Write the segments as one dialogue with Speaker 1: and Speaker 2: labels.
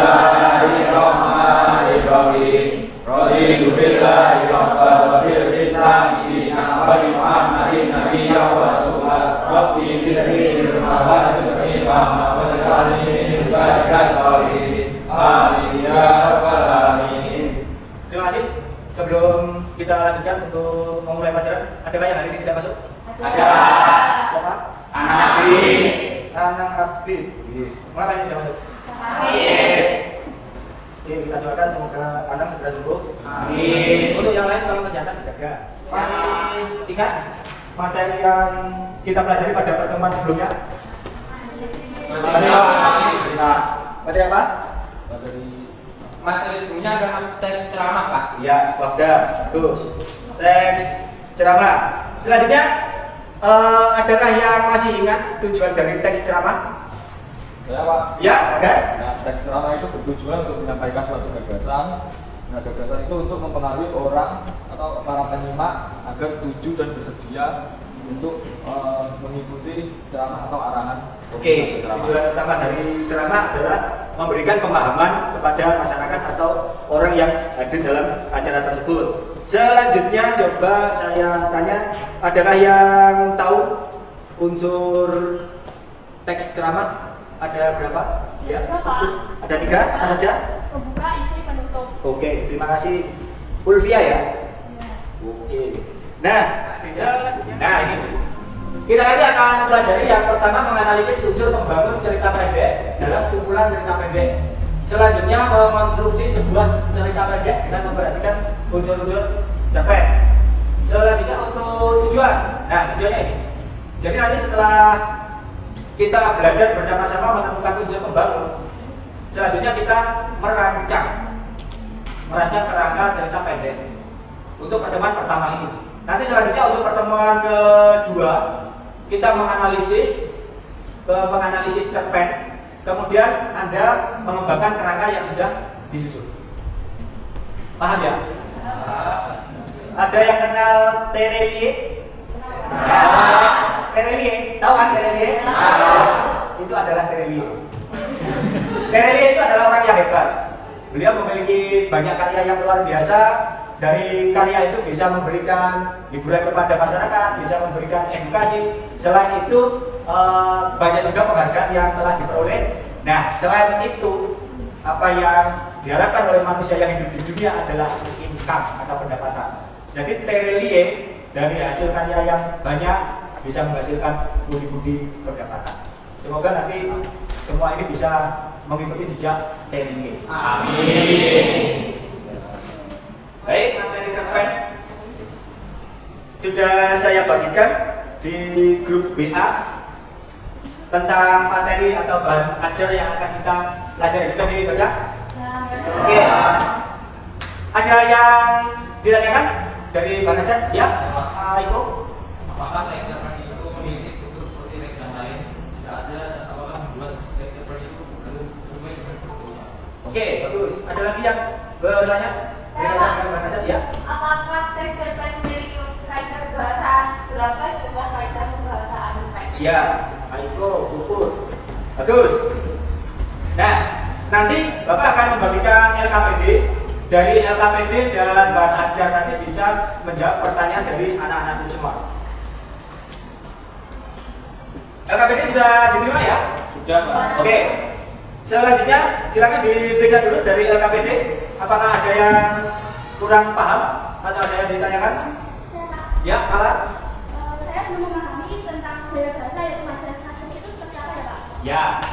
Speaker 1: Bismillahirrahmanirrahim. Raditu billahi rabban wa bil Islam dinan wa bi Muhammadin nabiyyan wa rasulan. Rabbi zidni ilma warzuqni fahma waj'alni min ibadika sholihin. Amin ya rabbal alamin.
Speaker 2: Terima kasih. Sebelum kita lanjutkan untuk memulai pelajaran, adakah yang hari ini tidak masuk?
Speaker 1: Ada.
Speaker 2: Siapa?
Speaker 1: Anak Nabi.
Speaker 2: Anak Habib. Mengapa ini tidak masuk?
Speaker 1: Sakit.
Speaker 2: Oke, kita doakan semoga anak segera sembuh.
Speaker 1: Amin.
Speaker 2: Untuk yang lain tolong kesehatan dijaga. Masih ingat materi yang kita pelajari pada pertemuan sebelumnya? Materi apa?
Speaker 3: Materi sebelumnya adalah teks ceramah, Pak.
Speaker 2: Ya, wafda. Terus teks ceramah. Selanjutnya, adakah yang masih ingat tujuan dari teks ceramah?
Speaker 4: Ya Pak.
Speaker 2: Ya, ada.
Speaker 4: Nah, teks ceramah itu bertujuan untuk menyampaikan suatu gagasan. Nah, gagasan itu untuk mempengaruhi orang atau para penyimak agar setuju dan bersedia untuk mengikuti ceramah atau arahan.
Speaker 2: Oke, tujuan utama dari ceramah adalah memberikan pemahaman kepada masyarakat atau orang yang hadir dalam acara tersebut. Selanjutnya, coba saya tanya, adakah yang tahu unsur teks ceramah? Ada berapa? Ya, ada 3, apa saja?
Speaker 5: Pembuka, isi, penutup.
Speaker 2: Oke, terima kasih. Ulvia ya? Oke. Nah, ini. Kita nanti akan mempelajari yang pertama menganalisis unsur pembangun cerita pendek dalam kumpulan cerita pendek. Selanjutnya mengonstruksi sebuah cerita pendek dengan memperhatikan unsur-unsur cerpen. Selanjutnya untuk tujuan. Nah, tujuannya ini. Jadi nanti setelah kita belajar bersama-sama menemukan unsur pembangun, selanjutnya kita merancang kerangka cerita pendek untuk pertemuan pertama ini. Nanti selanjutnya untuk pertemuan kedua kita menganalisis cerpen, kemudian Anda mengembangkan kerangka yang sudah disusun. Paham ya? Ada yang kenal Terelie? Terelie, tahu kan Terelie? Itu adalah Terelie. Terelie itu adalah orang yang hebat. Beliau memiliki banyak karya yang luar biasa. Dari karya itu bisa memberikan hiburan kepada masyarakat, bisa memberikan edukasi. Selain itu banyak juga penghargaan yang telah diperoleh. Nah, selain itu apa yang diharapkan oleh manusia yang hidup di dunia adalah income atau pendapatan. Jadi Terelie dari hasil karya yang banyak bisa menghasilkan pundi-pundi pendapatan. Semoga nanti semua ini bisa mengikuti jejak Terelie.
Speaker 1: Amin.
Speaker 2: Baik, materi cerpen sudah saya bagikan di grup WA tentang materi atau bahan ajar yang akan kita pelajari. Sudah dibaca? Oke. Ada yang ditanyakan dari bahan ajar? Ya, Iko.
Speaker 6: Apakah teks cerpen itu memiliki struktur seperti teks yang lain? Jika ada, apakah membuat teks cerpen itu harus sesuai dengan strukturnya?
Speaker 2: Oke, bagus. Ada lagi yang bertanya? Ya.
Speaker 5: Apakah teks cerpen memiliki kaidah bahasaan? Berapa jumlah kaidah bahasaan teks?
Speaker 2: Iya, Aiko, Pupur. Bagus. Nah, nanti Bapak akan membagikan LKPD. Dari LKPD dan bahan ajar nanti bisa menjawab pertanyaan dari anak-anak itu semua. LKPD sudah diterima ya?
Speaker 4: Sudah, Pak.
Speaker 2: Oke. Selanjutnya silakan diperiksa dulu dari LKPD. Apakah ada yang kurang paham atau ada yang ditanyakan? Ya, Malah?
Speaker 5: Saya belum memahami tentang gaya bahasa yaitu majas. Majas itu seperti apa ya, Pak?
Speaker 2: Ya,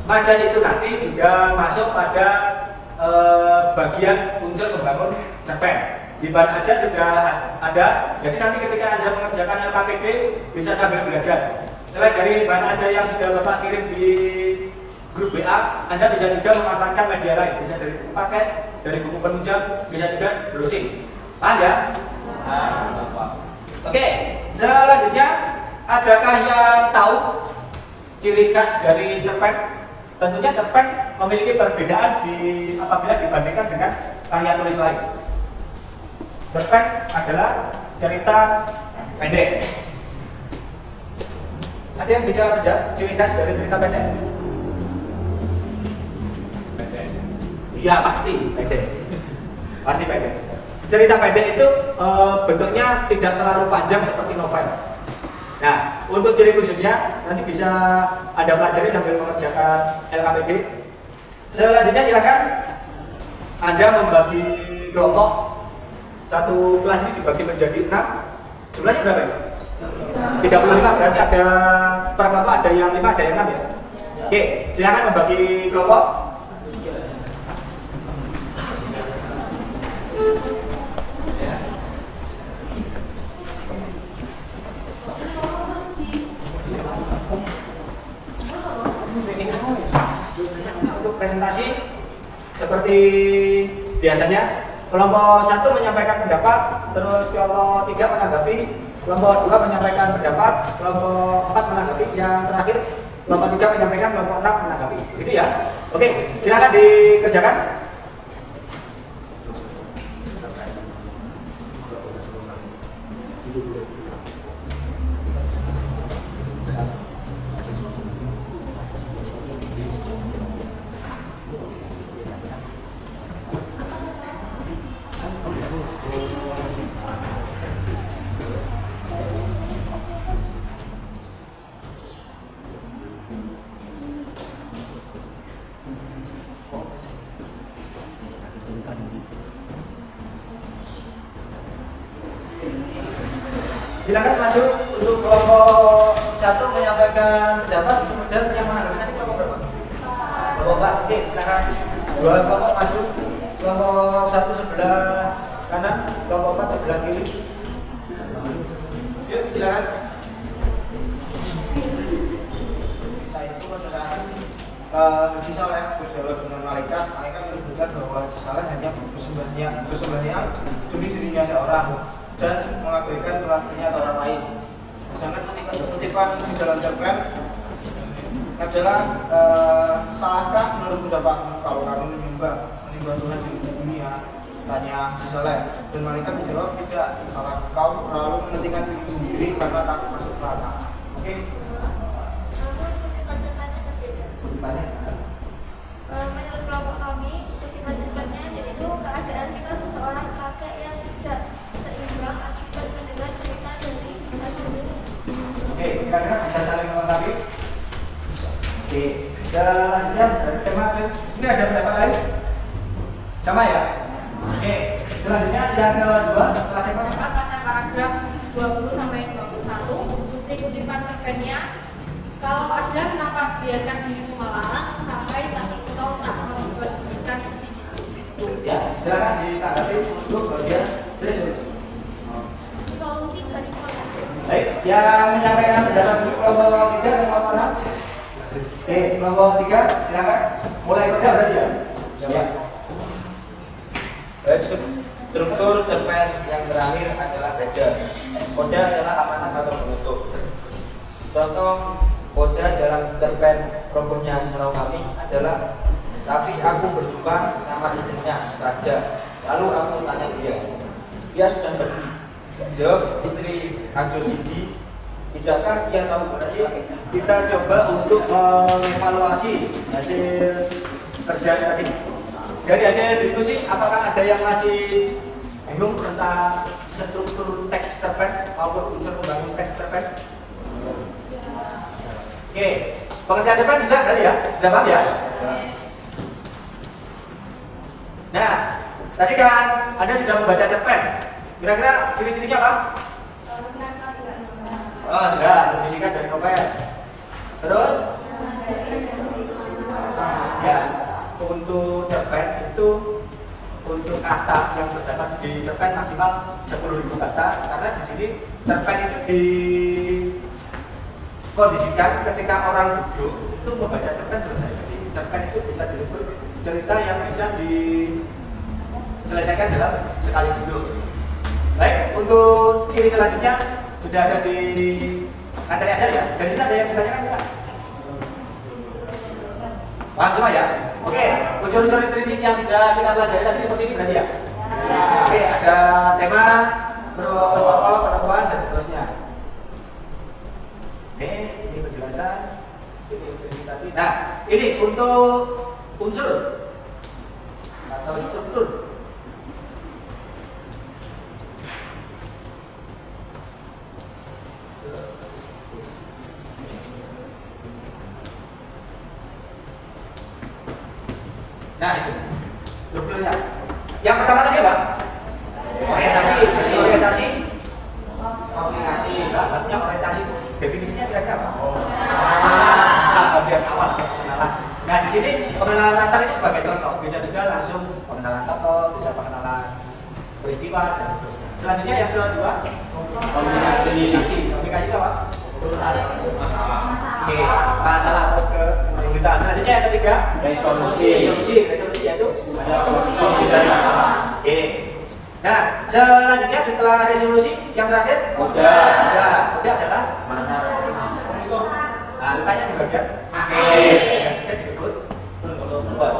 Speaker 2: majas itu nanti juga masuk pada bagian unsur pembangun cerpen. Di bahan ajar juga ada. Jadi nanti ketika Anda mengerjakan LKPD bisa sambil belajar. Selain dari bahan ajar yang sudah Bapak kirim di grup WA, Anda bisa juga memanfaatkan media lain. Bisa dari buku paket, dari buku penunjang, bisa juga browsing. Paham ya? Oke, selanjutnya adakah yang tahu ciri khas dari cerpen? Tentunya cerpen memiliki perbedaan apabila dibandingkan dengan karya tulis lain. Cerpen adalah cerita pendek. Ada yang bisa menjawab ciri khas dari cerita pendek? Iya pasti pendek. Pasti pendek. Cerita pendek itu bentuknya tidak terlalu panjang seperti novel. Nah, untuk ciri khususnya nanti bisa Anda pelajari sambil mengerjakan LKPD. Selanjutnya silakan Anda membagi kelompok. Satu kelas ini dibagi menjadi 6. Jumlahnya berapa ya? 35, berarti ada per kelompok ada yang 5, ada yang 6 ya? Oke, silakan membagi kelompok. Untuk presentasi seperti biasanya, kelompok 1 menyampaikan pendapat, terus kelompok 3 menanggapi, kelompok 2 menyampaikan pendapat, kelompok 4 menanggapi, yang terakhir kelompok 3 menyampaikan, kelompok 6 menanggapi. Gitu ya. Oke, silakan dikerjakan. Silakan maju untuk kelompok 1 menyampaikan pendapat, kemudian yang menanggapi nanti kelompok berapa? Kelompok 4. Oke, silakan. 2 kelompok maju. Kelompok 1 sebelah kanan, kelompok 4 sebelah kiri. Yuk, silakan.
Speaker 7: Saya itu adalah Haji Saleh berdialog dengan malaikat. Malaikat menyebutkan bahwa Haji Saleh hanya bersembahyang demi dirinya seorang dan mengabaikan kelakuannya orang lain. Sedangkan ketika kutipan di dalam cerpen adalah salahkah menurut pendapatmu kalau kami menyembah Tuhan di dunia? Tanya Haji Saleh. Dan malaikat menjawab, tidak salah, kau terlalu mementingkan diri sendiri karena takut masuk neraka. Oke.
Speaker 5: Menurut kelompok kami, kutipan-kutipannya yaitu keadaan kita seseorang kakek yang tidak seimbang akibat mendengar cerita dari Nabi.
Speaker 2: Oke, kira-kira bisa saling melengkapi? Oke, selanjutnya tema ini ada pendapat lain? Sama ya? Oke, selanjutnya yang kedua setelah tema
Speaker 8: pada paragraf 20 sampai 21 kutipan cerpennya, kalau ada kenapa biarkan dirimu melarang sampai saat engkau tak membuat-buatkan sedikit.
Speaker 2: ya, silakan ditanggapi untuk bagian resolusi.
Speaker 8: Solusi dari mana?
Speaker 2: Baik, yang menyampaikan pendapat dulu kelompok 3 dan kelompok 6. Oke, kelompok 3 silakan. Mulai kerja berarti ya? Ya.
Speaker 7: Baik, struktur cerpen yang terakhir adalah koda. Koda adalah amanat atau penutup. Contoh koda dalam cerpen Robohnya Surau Kami adalah, tapi aku berjumpa sama istrinya saja. Lalu aku tanya dia sudah pergi. Jawab istri Ajo Sidi, tidakkah ia tahu berarti?
Speaker 2: Kita coba untuk mengevaluasi hasil kerja tadi. Dari hasil diskusi, apakah ada yang masih bingung tentang struktur teks cerpen maupun unsur pembangun teks cerpen? Oke, pengertian cerpen sudah berarti ya? Sudah paham ya? Nah, tadi kan Anda sudah membaca cerpen. Kira-kira ciri-cirinya apa? Oh, jelas, lebih singkat dari novel. Terus? Ya, untuk cerpen itu untuk kata yang terdapat di cerpen maksimal 10.000 kata, karena di sini cerpen itu dikondisikan ketika orang duduk itu membaca cerpen selesai. Jadi cerpen itu bisa disebut cerita yang bisa diselesaikan dalam sekali duduk. Baik, untuk ciri selanjutnya sudah ada di materi aja ya. Dari sini ada yang ditanyakan enggak? Paham semua ya? Oke, unsur-unsur prinsip yang sudah kita pelajari tadi seperti ini berarti ya? Oke, ada tema, terus tokoh, perempuan, dan seterusnya. Oke, ini penjelasan. Ini prinsip tadi. Nah, ini untuk unsur. atau struktur. Nah itu strukturnya. Yang pertama tadi apa? Orientasi. Orientasi. Komunikasi. Nah, maksudnya orientasi itu definisinya kira-kira apa? Bagian awal pengenalan. Nah di sini pengenalan latar ini sebagai contoh. Bisa juga langsung pengenalan tokoh, bisa pengenalan peristiwa dan seterusnya. Selanjutnya yang kedua, komunikasi. Komunikasi itu apa? Oke, masalah atau kesulitan. Selanjutnya yang ketiga, resolusi. Resolusi yaitu ada solusi dari masalah. Oke. Nah, selanjutnya setelah resolusi yang terakhir, udah adalah masalah. Nah, lukanya di bagian akhir. Yang disebut pembuat.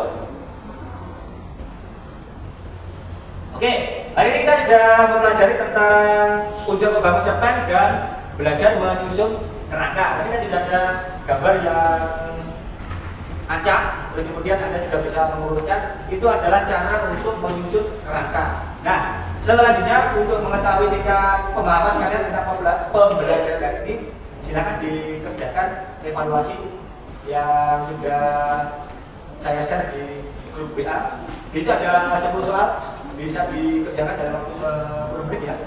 Speaker 2: Oke, hari ini kita sudah mempelajari tentang unsur pembangun cerpen dan belajar menyusun kerangka. Tadi kan sudah ada gambar yang acak, kemudian Anda juga bisa mengurutkan. Itu adalah cara untuk menyusun kerangka. Nah, selanjutnya untuk mengetahui tingkat pemahaman kalian tentang pembelajaran ini, silakan dikerjakan evaluasi yang sudah saya share di grup WA. Itu ada 10 soal, bisa dikerjakan dalam waktu 10 menit ya.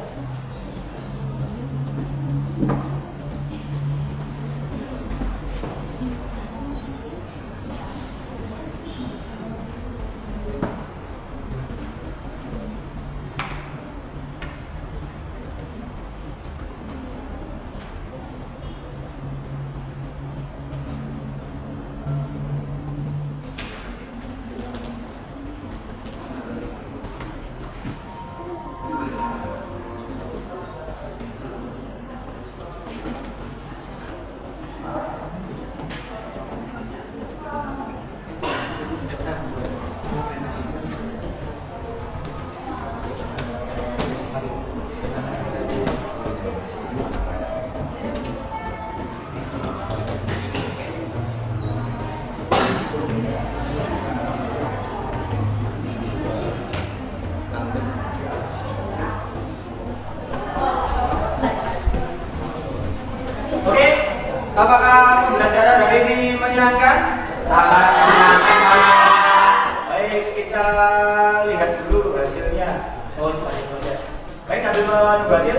Speaker 2: Apakah pembelajaran hari ini menyenangkan? Sangat menyenangkan. Baik, kita lihat dulu hasilnya. Oh, semuanya. Baik, sambil menunggu hasil.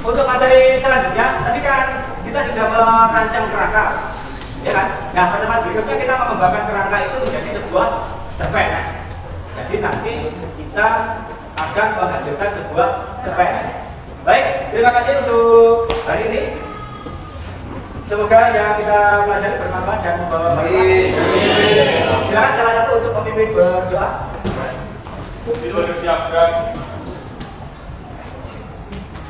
Speaker 2: Untuk materi selanjutnya, tadi kan kita sudah merancang kerangka, ya kan? Nah, pertemuan berikutnya kita mengembangkan kerangka itu menjadi sebuah cerpen. Jadi nanti kita akan menghasilkan sebuah cerpen. Baik, terima kasih untuk hari ini. Semoga yang kita pelajari bermanfaat dan membawa manfaat. Silakan salah satu untuk memimpin berdoa.
Speaker 1: Siapkan.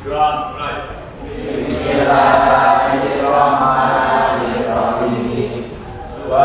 Speaker 1: Doa mulai.
Speaker 9: Bismillahirrahmanirrahim. Wa